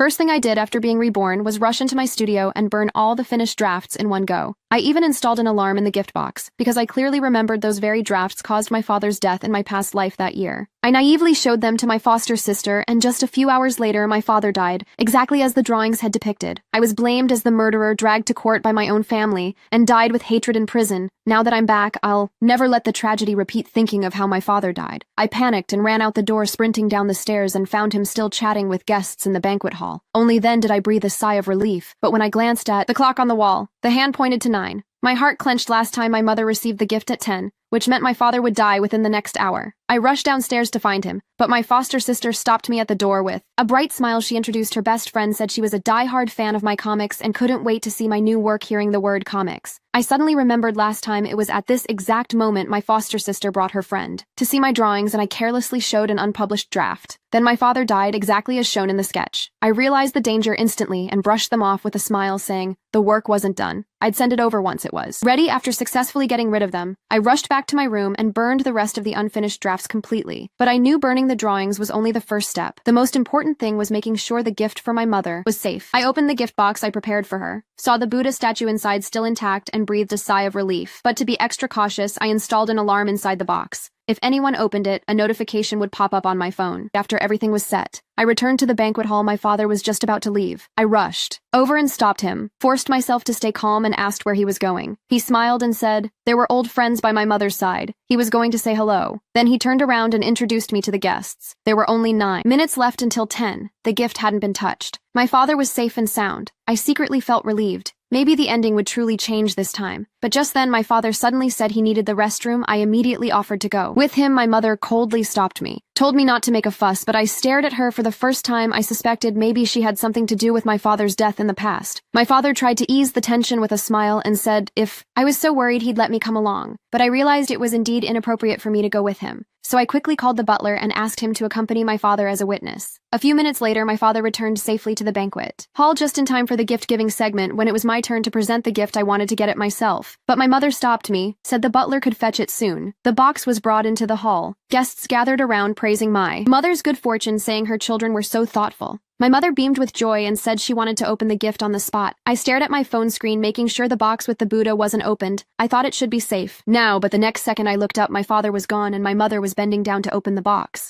First thing I did after being reborn was rush into my studio and burn all the finished drafts in one go. I even installed an alarm in the gift box, because I clearly remembered those very drafts caused my father's death in my past life that year. I naively showed them to my foster sister, and just a few hours later my father died, exactly as the drawings had depicted. I was blamed as the murderer, dragged to court by my own family, and died with hatred in prison. Now that I'm back, I'll never let the tragedy repeat, thinking of how my father died. I panicked and ran out the door, sprinting down the stairs, and found him still chatting with guests in the banquet hall. Only then did I breathe a sigh of relief, but when I glanced at the clock on the wall, the hand pointed to 9. My heart clenched. Last time my mother received the gift at 10, which meant my father would die within the next hour. I rushed downstairs to find him, but my foster sister stopped me at the door with a bright smile. She introduced her best friend, said she was a die-hard fan of my comics and couldn't wait to see my new work. Hearing the word comics, I suddenly remembered last time it was at this exact moment my foster sister brought her friend to see my drawings, and I carelessly showed an unpublished draft. Then my father died exactly as shown in the sketch. I realized the danger instantly and brushed them off with a smile, saying the work wasn't done. I'd send it over once it was ready. After successfully getting rid of them, I rushed back to my room and burned the rest of the unfinished drafts completely. But I knew burning the drawings was only the first step. The most important thing was making sure the gift for my mother was safe. I opened the gift box I prepared for her, saw the Buddha statue inside still intact, and breathed a sigh of relief. But to be extra cautious, I installed an alarm inside the box. If anyone opened it, a notification would pop up on my phone. After everything was set, I returned to the banquet hall. My father was just about to leave. I rushed over and stopped him, forced myself to stay calm, and asked where he was going. He smiled and said there were old friends by my mother's side. He was going to say hello. Then he turned around and introduced me to the guests. There were only 9 minutes left until 10. The gift hadn't been touched. My father was safe and sound. I secretly felt relieved. Maybe the ending would truly change this time. But just then my father suddenly said he needed the restroom. I immediately offered to go with him. My mother coldly stopped me, told me not to make a fuss, but I stared at her. For the first time, I suspected maybe she had something to do with my father's death in the past. My father tried to ease the tension with a smile and said if I was so worried he'd let me come along. But I realized it was indeed inappropriate for me to go with him. So I quickly called the butler and asked him to accompany my father as a witness. A few minutes later, my father returned safely to the banquet hall just in time for the gift-giving segment. When it was my turn to present the gift, I wanted to get it myself. But my mother stopped me, said the butler could fetch it soon. The box was brought into the hall. Guests gathered around praising my mother's good fortune, saying her children were so thoughtful. My mother beamed with joy and said she wanted to open the gift on the spot. I stared at my phone screen, making sure the box with the Buddha wasn't opened. I thought it should be safe now, but the next second I looked up, my father was gone and my mother was bending down to open the box.